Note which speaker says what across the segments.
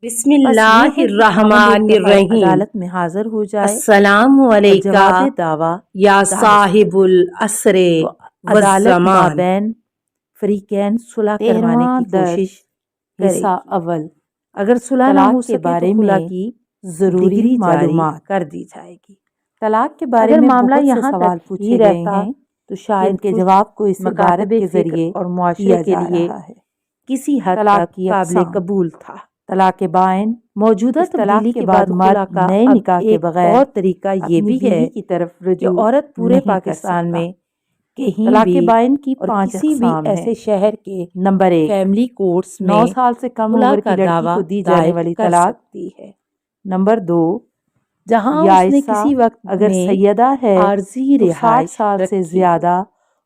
Speaker 1: بسم
Speaker 2: بس
Speaker 1: اللہ
Speaker 2: یہ ہے کہ خاوند
Speaker 1: الرحمن
Speaker 2: ایک دفعہ
Speaker 1: الرحیم۔
Speaker 2: عدالت میں حاضر ہو جائے
Speaker 1: السلام
Speaker 2: اور
Speaker 1: علیکہ
Speaker 2: جواب دعویٰ
Speaker 1: یا
Speaker 2: دائر
Speaker 1: صاحب
Speaker 2: کرے
Speaker 1: العصر
Speaker 2: تو عدالت
Speaker 1: والزمان۔
Speaker 2: مابین فریقین صلح کروانے کی کوشش کرے
Speaker 3: حصہ
Speaker 2: گی۔
Speaker 3: اول
Speaker 2: اگر صلح نہ ہو
Speaker 3: طلاق کے
Speaker 2: سکے تو
Speaker 3: بارے
Speaker 2: خلا
Speaker 3: میں
Speaker 2: کی ضروری
Speaker 3: ڈگری
Speaker 2: معلومات
Speaker 3: جاری
Speaker 2: کر دی جائے گی۔
Speaker 3: طلاق کے بارے
Speaker 2: اگر
Speaker 3: میں
Speaker 2: معاملہ
Speaker 3: بہت سے
Speaker 2: یہاں
Speaker 3: سوال
Speaker 2: تک
Speaker 3: پوچھے
Speaker 2: ہی
Speaker 3: گئے
Speaker 2: رہتا
Speaker 3: ہیں
Speaker 2: تو
Speaker 3: کہ
Speaker 2: شاید
Speaker 3: ان کے
Speaker 2: کچھ
Speaker 3: جواب کو اس
Speaker 2: مکاتب
Speaker 3: عبارت کے
Speaker 2: فکر
Speaker 3: ذریعے
Speaker 2: اور معاشرے
Speaker 3: دیا
Speaker 2: کے
Speaker 3: جا
Speaker 2: لیے
Speaker 3: رہا ہے۔
Speaker 2: کسی حد
Speaker 3: طلاق
Speaker 2: تک
Speaker 3: کی
Speaker 2: قابل
Speaker 3: اقسام۔
Speaker 2: قبول تھا۔
Speaker 3: طلاق بائن
Speaker 2: موجودہ
Speaker 3: اس طلاق
Speaker 2: تبدیلی
Speaker 3: کے
Speaker 2: کے
Speaker 3: بعد
Speaker 2: بعد
Speaker 3: مرد
Speaker 2: خلا کا
Speaker 3: نئے
Speaker 2: اب
Speaker 3: نکاح کے
Speaker 2: ایک
Speaker 3: بغیر
Speaker 2: اور طریقہ یہ
Speaker 3: اپنی
Speaker 2: بھی ہے
Speaker 3: بیوی کی طرف
Speaker 2: کہ
Speaker 3: رجوع
Speaker 2: عورت پورے
Speaker 3: نہیں کر
Speaker 2: پاکستان
Speaker 3: سکتا۔
Speaker 2: میں کہیں
Speaker 3: طلاق
Speaker 2: بھی
Speaker 3: بائن کی
Speaker 2: اور
Speaker 3: 5
Speaker 2: کسی بھی
Speaker 3: اقسام ہیں۔
Speaker 2: ایسے شہر کے
Speaker 3: نمبر 1،
Speaker 2: فیملی کورٹس
Speaker 3: 9
Speaker 2: میں
Speaker 3: سال سے کم
Speaker 2: خلا
Speaker 3: عمر کی
Speaker 2: کا
Speaker 3: لڑکی
Speaker 2: دعویٰ
Speaker 3: کو دی جانے
Speaker 2: دائر
Speaker 3: والی
Speaker 2: کر
Speaker 3: طلاق۔
Speaker 2: سکتی ہے۔
Speaker 3: نمبر 2،
Speaker 2: جہاں اس نے
Speaker 3: یائسہ
Speaker 2: کسی وقت
Speaker 3: اگر
Speaker 2: میں
Speaker 3: سیدہ ہے
Speaker 2: عارضی
Speaker 3: تو 60
Speaker 2: رہائش
Speaker 3: سال سے
Speaker 2: رکھی
Speaker 3: زیادہ،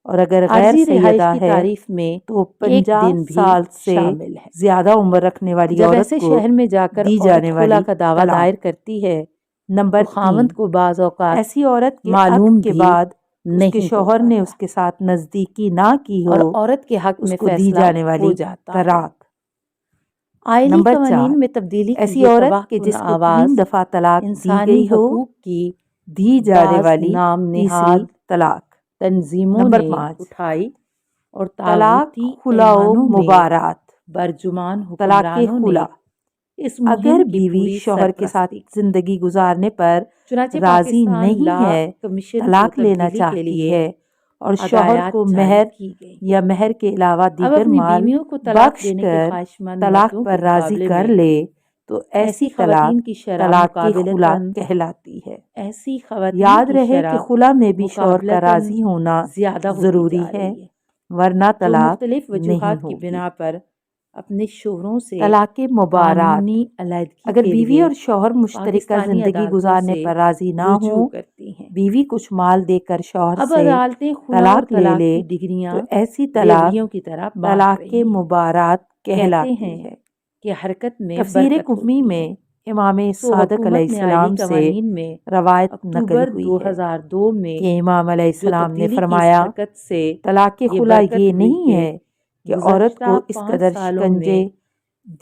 Speaker 3: اور اگر غیر
Speaker 2: عارضی رہائش
Speaker 3: سیدہ
Speaker 2: کی
Speaker 3: ہے
Speaker 2: تعریف میں
Speaker 3: تو
Speaker 2: ایک
Speaker 3: 50
Speaker 2: دن بھی
Speaker 3: سال سے
Speaker 2: شامل ہے۔
Speaker 3: زیادہ عمر رکھنے والی
Speaker 2: جب
Speaker 3: عورت
Speaker 2: ایسے
Speaker 3: کو
Speaker 2: شہر میں جا کر
Speaker 3: دی
Speaker 2: عورت
Speaker 3: جانے
Speaker 2: خلا
Speaker 3: والی
Speaker 2: کا دعویٰ
Speaker 3: طلاق۔
Speaker 2: دائر کرتی ہے
Speaker 3: نمبر
Speaker 2: تو خاوند
Speaker 3: 3،
Speaker 2: کو بعض اوقات
Speaker 3: ایسی عورت کے
Speaker 2: معلوم
Speaker 3: عقد کے
Speaker 2: بھی
Speaker 3: بعد اس کے
Speaker 2: نہیں
Speaker 3: شوہر نے
Speaker 2: ہوتا
Speaker 3: اس کے ساتھ نزدیکی نہ کی
Speaker 2: اور
Speaker 3: ہو،
Speaker 2: عورت کے حق
Speaker 3: اس
Speaker 2: میں
Speaker 3: کو دی
Speaker 2: فیصلہ
Speaker 3: جانے
Speaker 2: ہو
Speaker 3: والی
Speaker 2: جاتا ہے۔
Speaker 3: طلاق۔
Speaker 2: آئلی
Speaker 3: نمبر 4،
Speaker 2: قوانین میں تبدیلی کی
Speaker 3: ایسی
Speaker 2: یہ
Speaker 3: عورت
Speaker 2: تباہ
Speaker 3: کہ
Speaker 2: کن
Speaker 3: جس کو 3
Speaker 2: آواز
Speaker 3: دفعہ طلاق دی
Speaker 2: انسانی
Speaker 3: گئی ہو،
Speaker 2: حقوق کی
Speaker 3: دی جانے
Speaker 2: بعض
Speaker 3: والی
Speaker 2: نام
Speaker 3: تیسری
Speaker 2: نہاد
Speaker 3: طلاق۔
Speaker 2: تنظیموں
Speaker 3: نمبر
Speaker 2: نے
Speaker 3: 5،
Speaker 2: اٹھائی اور
Speaker 3: طلاق
Speaker 2: طاغوتی
Speaker 3: خلا و
Speaker 2: ایوانوں میں
Speaker 3: مبارات۔
Speaker 2: برجمان
Speaker 3: طلاق
Speaker 2: حکمرانوں نے
Speaker 3: خلا،
Speaker 2: اس مہم
Speaker 3: اگر
Speaker 2: کی
Speaker 3: بیوی
Speaker 2: پوری
Speaker 3: شوہر کے ساتھ
Speaker 2: سرپرستی کی۔
Speaker 3: زندگی گزارنے پر
Speaker 2: چنانچہ
Speaker 3: راضی
Speaker 2: پاکستان
Speaker 3: نہیں
Speaker 2: لا
Speaker 3: ہے،
Speaker 2: کمیشن کو
Speaker 3: طلاق لینا
Speaker 2: تبدیلی کے
Speaker 3: چاہتی
Speaker 2: لیے
Speaker 3: ہے اور شوہر
Speaker 2: ہدایات
Speaker 3: کو
Speaker 2: جاری
Speaker 3: مہر
Speaker 2: کی گئی۔
Speaker 3: یا مہر کے علاوہ
Speaker 2: اب
Speaker 3: دیگر
Speaker 2: اپنی
Speaker 3: مال
Speaker 2: بیویوں کو طلاق
Speaker 3: بخش
Speaker 2: دینے کے
Speaker 3: کر
Speaker 2: خواہشمند
Speaker 3: طلاق
Speaker 2: مردوں
Speaker 3: پر
Speaker 2: کے
Speaker 3: راضی
Speaker 2: مقابلے
Speaker 3: کر
Speaker 2: میں
Speaker 3: لے تو ایسی طلاق
Speaker 2: خواتین کی شرح
Speaker 3: طلاق خلا
Speaker 2: مقابلتاً
Speaker 3: کہلاتی ہے۔
Speaker 2: ایسی خواتین
Speaker 3: یاد
Speaker 2: کی
Speaker 3: رہے کہ
Speaker 2: شرح
Speaker 3: خلا میں بھی شوہر کا
Speaker 2: مقابلتاً
Speaker 3: راضی ہونا
Speaker 2: زیادہ ہوتی
Speaker 3: ضروری
Speaker 2: جا
Speaker 3: ہے،
Speaker 2: رہی ہے،
Speaker 3: ورنہ
Speaker 2: جو
Speaker 3: طلاق
Speaker 2: مختلف
Speaker 3: نہیں
Speaker 2: وجوہات کی
Speaker 3: ہوگی۔
Speaker 2: بنا پر اپنے شوہروں سے
Speaker 3: طلاق مبارات،
Speaker 2: قانونی علیحدگی
Speaker 3: اگر
Speaker 2: کے
Speaker 3: بیوی
Speaker 2: لیے
Speaker 3: اور شوہر مشترکہ
Speaker 2: پاکستانی
Speaker 3: زندگی
Speaker 2: عدالتوں
Speaker 3: گزارنے
Speaker 2: سے
Speaker 3: پر راضی نہ
Speaker 2: رجوع
Speaker 3: ہوں،
Speaker 2: کرتی ہیں۔
Speaker 3: بیوی کچھ مال دے کر شوہر
Speaker 2: اب
Speaker 3: سے
Speaker 2: عدالتیں خلا اور
Speaker 3: طلاق لے
Speaker 2: طلاق
Speaker 3: لے
Speaker 2: کی ڈگریاں
Speaker 3: تو ایسی طلاق
Speaker 2: ڈیوریوں کی طرح بانٹ
Speaker 3: طلاق
Speaker 2: رہی ہیں۔
Speaker 3: مبارات
Speaker 2: کہتے
Speaker 3: کہلاتی
Speaker 2: ہیں
Speaker 3: ہے۔
Speaker 2: کہ حرکت میں
Speaker 3: تفسیر
Speaker 2: برکت
Speaker 3: قمی
Speaker 2: ہوتی
Speaker 3: میں
Speaker 2: ہے۔
Speaker 3: امام
Speaker 2: تو
Speaker 3: صادق علیہ
Speaker 2: حکومت نے آئلی
Speaker 3: السلام سے
Speaker 2: قوانین میں
Speaker 3: روایت نقل
Speaker 2: اکتوبر
Speaker 3: ہوئی ہے
Speaker 2: 2002 میں
Speaker 3: کہ امام علیہ
Speaker 2: جو
Speaker 3: السلام نے
Speaker 2: تبدیلی کی، اس
Speaker 3: فرمایا،
Speaker 2: حرکت سے
Speaker 3: طلاق
Speaker 2: یہ
Speaker 3: خلا
Speaker 2: برکت
Speaker 3: یہ
Speaker 2: ہوئی
Speaker 3: نہیں ہے کہ عورت
Speaker 2: گزشتہ
Speaker 3: کو اس
Speaker 2: 5
Speaker 3: قدر
Speaker 2: سالوں
Speaker 3: شکنجے
Speaker 2: میں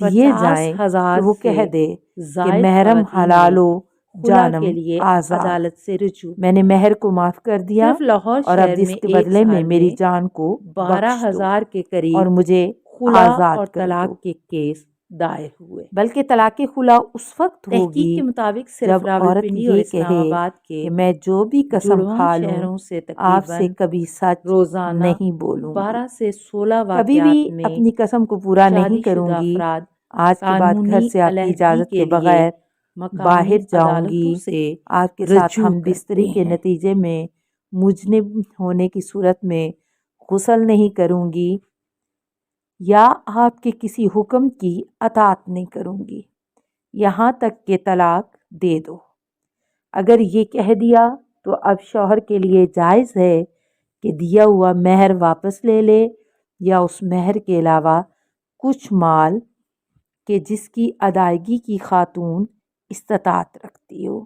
Speaker 3: دیے جائیں
Speaker 2: 50,000
Speaker 3: کہ وہ
Speaker 2: سے
Speaker 3: کہہ دے کہ
Speaker 2: زائد
Speaker 3: محرم
Speaker 2: خواتین
Speaker 3: حلال
Speaker 2: نے
Speaker 3: و
Speaker 2: خلا
Speaker 3: جانم
Speaker 2: کے لیے
Speaker 3: آزاد،
Speaker 2: عدالت سے رجوع
Speaker 3: میں نے مہر کو معاف کر دیا
Speaker 2: صرف لاہور
Speaker 3: اور اب
Speaker 2: شہر
Speaker 3: اس
Speaker 2: میں
Speaker 3: کے
Speaker 2: ایک
Speaker 3: بدلے میں
Speaker 2: سال
Speaker 3: میری
Speaker 2: میں
Speaker 3: جان کو بخش دو
Speaker 2: 12,000 کے
Speaker 3: اور
Speaker 2: قریب
Speaker 3: مجھے
Speaker 2: خلا
Speaker 3: آزاد
Speaker 2: اور
Speaker 3: کر دو۔
Speaker 2: طلاق کے کیس دائر ہوئے۔
Speaker 3: بلکہ طلاق خلا اس وقت
Speaker 2: تحقیق
Speaker 3: ہوگی
Speaker 2: کے مطابق صرف
Speaker 3: جب عورت
Speaker 2: راولپنڈی اور
Speaker 3: یہ
Speaker 2: اسلام
Speaker 3: کہے
Speaker 2: آباد کے
Speaker 3: کہ میں جو بھی قسم
Speaker 2: جڑواں
Speaker 3: کھا لوں
Speaker 2: شہروں سے
Speaker 3: آپ سے
Speaker 2: تقریباً
Speaker 3: کبھی سچ
Speaker 2: روزانہ
Speaker 3: نہیں بولوں گی،
Speaker 2: 12 سے 16
Speaker 3: کبھی بھی
Speaker 2: واقعات میں
Speaker 3: اپنی قسم کو پورا نہیں
Speaker 2: شادی
Speaker 3: کروں
Speaker 2: شدہ
Speaker 3: گی،
Speaker 2: افراد
Speaker 3: آج کے بعد گھر
Speaker 2: قانونی
Speaker 3: سے آپ کی
Speaker 2: علیحدگی
Speaker 3: اجازت
Speaker 2: کے
Speaker 3: کے
Speaker 2: لیے
Speaker 3: بغیر
Speaker 2: مقامی
Speaker 3: باہر جاؤں
Speaker 2: عدالتوں
Speaker 3: گی،
Speaker 2: سے
Speaker 3: آپ کے ساتھ
Speaker 2: رجوع
Speaker 3: ہم بستری
Speaker 2: کرتے
Speaker 3: کے
Speaker 2: ہیں۔
Speaker 3: نتیجے میں مجنب ہونے کی صورت میں غسل نہیں کروں گی یا آپ کے کسی حکم کی اطاعت نہیں کروں گی، یہاں تک کہ طلاق دے دو۔ اگر یہ کہہ دیا تو اب شوہر کے لیے جائز ہے کہ دیا ہوا مہر واپس لے لے یا اس مہر کے علاوہ کچھ مال کہ جس کی ادائیگی کی خاتون استطاعت رکھتی ہو،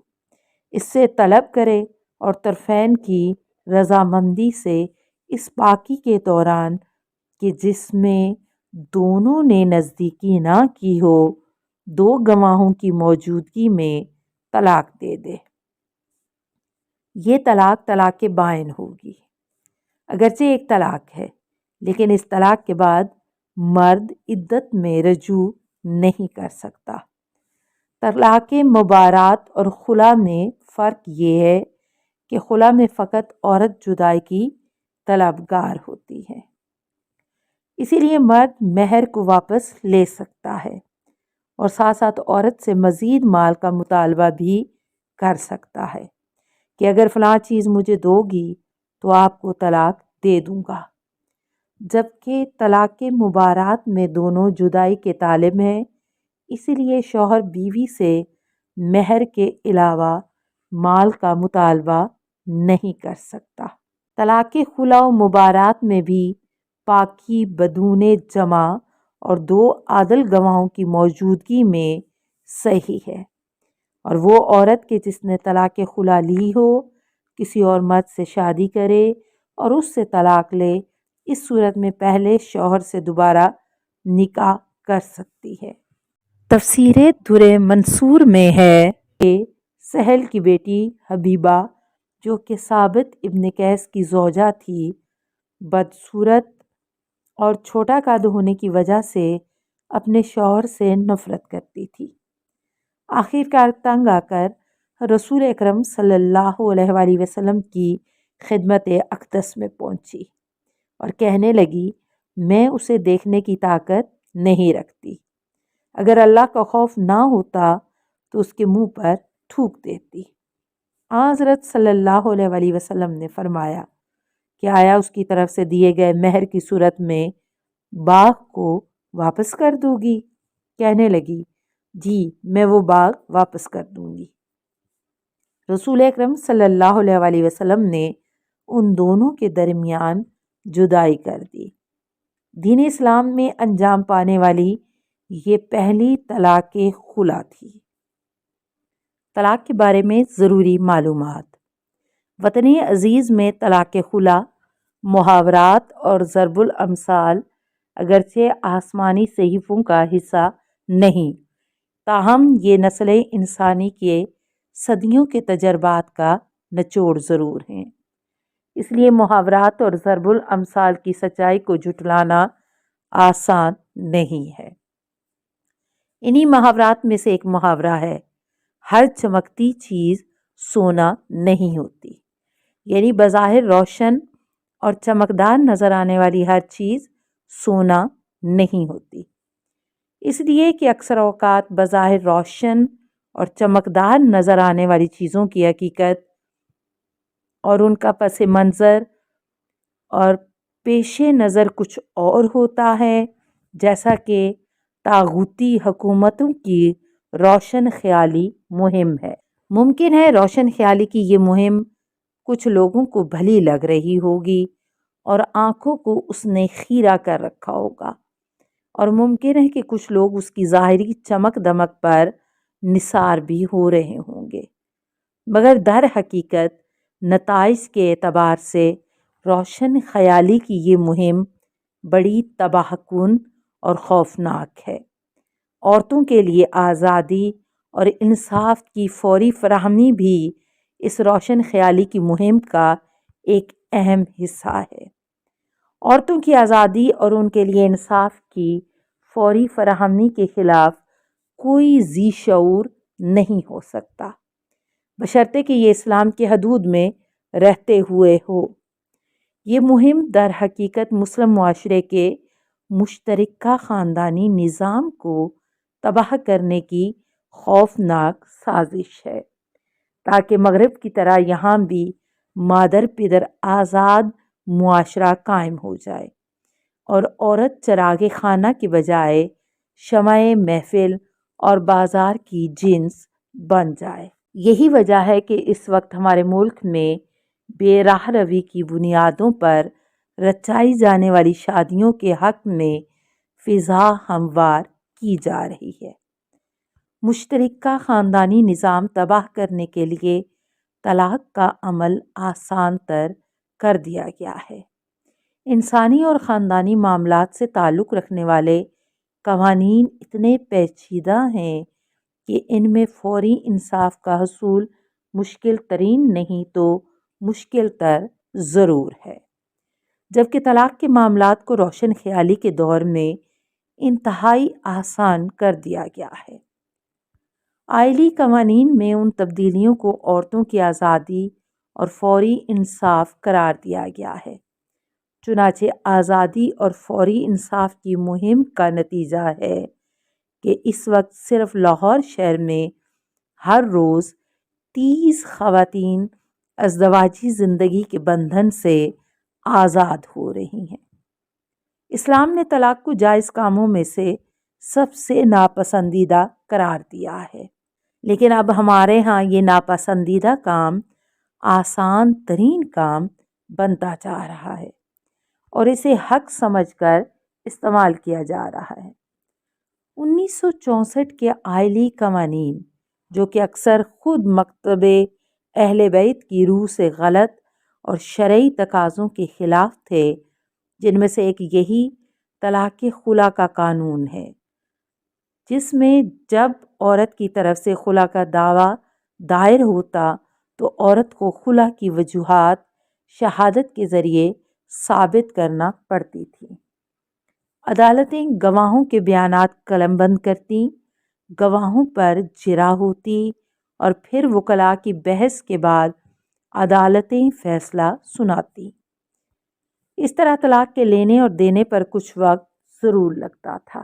Speaker 3: اس سے طلب کرے اور طرفین کی رضامندی سے اس باقی کے دوران کہ جس میں دونوں نے نزدیکی نہ کی ہو 2 گواہوں کی موجودگی میں طلاق دے دے۔ یہ طلاق بائن ہوگی، اگرچہ ایک طلاق ہے، لیکن اس طلاق کے بعد مرد عدت میں رجوع نہیں کر سکتا۔ طلاق مبارات اور خلا میں فرق یہ ہے کہ خلا میں فقط عورت جدائی کی طلبگار ہوتی ہے، اسی لیے مرد مہر کو واپس لے سکتا ہے اور ساتھ ساتھ عورت سے مزید مال کا مطالبہ بھی کر سکتا ہے کہ اگر فلاں چیز مجھے دو گی تو آپ کو طلاق دے دوں گا، جبکہ طلاق مبارات میں دونوں جدائی کے طالب ہیں، اسی لیے شوہر بیوی سے مہر کے علاوہ مال کا مطالبہ نہیں کر سکتا۔ طلاق خلا و مبارات میں بھی پاکی بدون جمع اور 2 عادل گواہوں کی موجودگی میں صحیح ہے، اور وہ عورت کہ جس نے طلاق خلا لی ہو کسی اور مرد سے شادی کرے اور اس سے طلاق لے، اس صورت میں پہلے شوہر سے دوبارہ نکاح کر سکتی ہے۔ تفسیر در منصور میں ہے کہ سہل کی بیٹی حبیبہ جو کہ ثابت ابن قیس کی زوجہ تھی، بدصورت اور چھوٹا قد ہونے کی وجہ سے اپنے شوہر سے نفرت کرتی تھی۔ آخر کار تنگ آ کر رسول اکرم صلی اللہ علیہ وآلہ وسلم کی خدمت اقدس میں پہنچی اور کہنے لگی، میں اسے دیکھنے کی طاقت نہیں رکھتی، اگر اللہ کا خوف نہ ہوتا تو اس کے منہ پر تھوک دیتی۔ حضرت صلی اللہ علیہ وآلہ وسلم نے فرمایا کہ آیا اس کی طرف سے دیے گئے مہر کی صورت میں باغ کو واپس کر دوں گی؟ کہنے لگی، جی میں وہ باغ واپس کر دوں گی۔ رسول اکرم صلی اللہ علیہ وآلہ وسلم نے ان دونوں کے درمیان جدائی کر دی۔ دین اسلام میں انجام پانے والی یہ پہلی طلاق خلا تھی۔ طلاق کے بارے میں ضروری معلومات۔ وطن عزیز میں طلاق خلا، محاورات اور ضرب الامثال اگرچہ آسمانی صحیفوں کا حصہ نہیں، تاہم یہ نسل انسانی کے صدیوں کے تجربات کا نچوڑ ضرور ہیں۔ اس لیے محاورات اور ضرب الامثال کی سچائی کو جھٹلانا آسان نہیں ہے۔ انہی محاورات میں سے ایک محاورہ ہے، ہر چمکتی چیز سونا نہیں ہوتی، یعنی بظاہر روشن اور چمکدار نظر آنے والی ہر چیز سونا نہیں ہوتی، اس لیے کہ اکثر اوقات بظاہر روشن اور چمکدار نظر آنے والی چیزوں کی حقیقت اور ان کا پس منظر اور پیش نظر کچھ اور ہوتا ہے، جیسا کہ طاغوتی حکومتوں کی روشن خیالی مہم ہے۔ ممکن ہے روشن خیالی کی یہ مہم کچھ لوگوں کو بھلی لگ رہی ہوگی اور آنکھوں کو اس نے خیرہ کر رکھا ہوگا، اور ممکن ہے کہ کچھ لوگ اس کی ظاہری چمک دمک پر نثار بھی ہو رہے ہوں گے، مگر در حقیقت نتائج کے اعتبار سے روشن خیالی کی یہ مہم بڑی تباہ کن اور خوفناک ہے۔ عورتوں کے لیے آزادی اور انصاف کی فوری فراہمی بھی اس روشن خیالی کی مہم کا ایک اہم حصہ ہے۔ عورتوں کی آزادی اور ان کے لیے انصاف کی فوری فراہمی کے خلاف کوئی ذی شعور نہیں ہو سکتا، بشرطے کہ یہ اسلام کی حدود میں رہتے ہوئے ہو۔ یہ مہم در حقیقت مسلم معاشرے کے مشترکہ خاندانی نظام کو تباہ کرنے کی خوفناک سازش ہے، تاکہ مغرب کی طرح یہاں بھی مادر پدر آزاد معاشرہ قائم ہو جائے اور عورت چراغ خانہ کے بجائے شمع محفل اور بازار کی جنس بن جائے۔ یہی وجہ ہے کہ اس وقت ہمارے ملک میں بے راہ روی کی بنیادوں پر رچائی جانے والی شادیوں کے حق میں فضا ہموار کی جا رہی ہے۔ مشترکہ خاندانی نظام تباہ کرنے کے لیے طلاق کا عمل آسان تر کر دیا گیا ہے۔ انسانی اور خاندانی معاملات سے تعلق رکھنے والے قوانین اتنے پیچیدہ ہیں کہ ان میں فوری انصاف کا حصول مشکل ترین نہیں تو مشکل تر ضرور ہے، جبکہ طلاق کے معاملات کو روشن خیالی کے دور میں انتہائی آسان کر دیا گیا ہے۔ آئلی قوانین میں ان تبدیلیوں کو عورتوں کی آزادی اور فوری انصاف قرار دیا گیا ہے۔ چنانچہ آزادی اور فوری انصاف کی مہم کا نتیجہ ہے کہ اس وقت صرف لاہور شہر میں ہر روز 30 خواتین ازدواجی زندگی کے بندھن سے آزاد ہو رہی ہیں۔ اسلام نے طلاق کو جائز کاموں میں سے سب سے ناپسندیدہ قرار دیا ہے، لیکن اب ہمارے ہاں یہ ناپسندیدہ کام آسان ترین کام بنتا جا رہا ہے اور اسے حق سمجھ کر استعمال کیا جا رہا ہے۔ 1964 کے آئلی قوانین، جو کہ اکثر خود مکتب اہل بیت کی روح سے غلط اور شرعی تقاضوں کے خلاف تھے، جن میں سے ایک یہی طلاق خلا کا قانون ہے، جس میں جب عورت کی طرف سے خلا کا دعویٰ دائر ہوتا تو عورت کو خلا کی وجوہات شہادت کے ذریعے ثابت کرنا پڑتی تھی۔ عدالتیں گواہوں کے بیانات قلم بند کرتیں، گواہوں پر جرا ہوتی اور پھر وکلاء کی بحث کے بعد عدالتیں فیصلہ سناتی۔ اس طرح طلاق کے لینے اور دینے پر کچھ وقت ضرور لگتا تھا،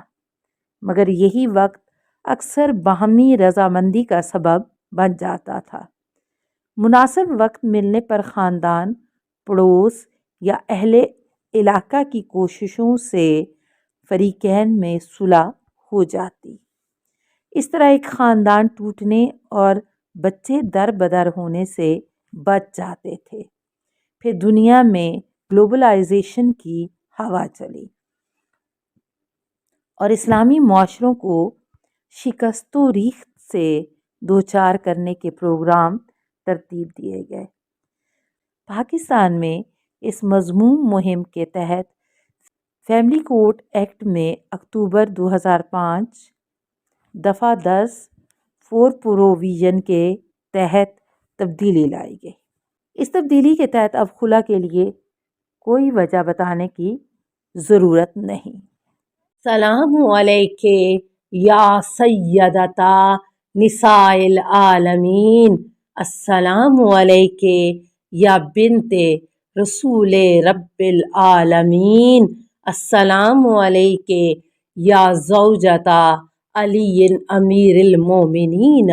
Speaker 3: مگر یہی وقت اکثر باہمی رضامندی کا سبب بن جاتا تھا۔ مناسب وقت ملنے پر خاندان، پڑوس یا اہل علاقہ کی کوششوں سے فریقین میں صلح ہو جاتی۔ اس طرح ایک خاندان ٹوٹنے اور بچے در بدر ہونے سے بچ جاتے تھے۔ پھر دنیا میں گلوبلائزیشن کی ہوا چلی اور اسلامی معاشروں کو شکست و ریخت سے دوچار کرنے کے پروگرام ترتیب دیے گئے۔ پاکستان میں اس مضموم مہم کے تحت فیملی کورٹ ایکٹ میں اکتوبر 2005 دفعہ 10 4 پروویژن کے تحت تبدیلی لائی گئی۔ اس تبدیلی کے تحت اب خلا کے لیے کوئی وجہ بتانے کی ضرورت نہیں۔
Speaker 1: السلام علیکم یا سیدتا نساء العالمین، السلام علیکم یا بنت رسول رب العالمین، السلام علیکم یا زوجتا علی امیر المومنین،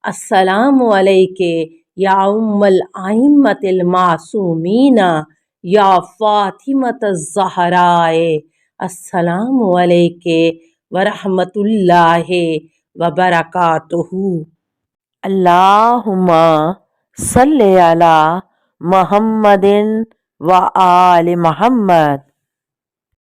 Speaker 1: السلام علیکم یا ام الائمۃ المعصومین یا فاطمۃ الزہراء، السلام علیکم ورحمۃ اللہ وبرکاتہ۔
Speaker 2: اللہم صلی علی محمد و آل محمد۔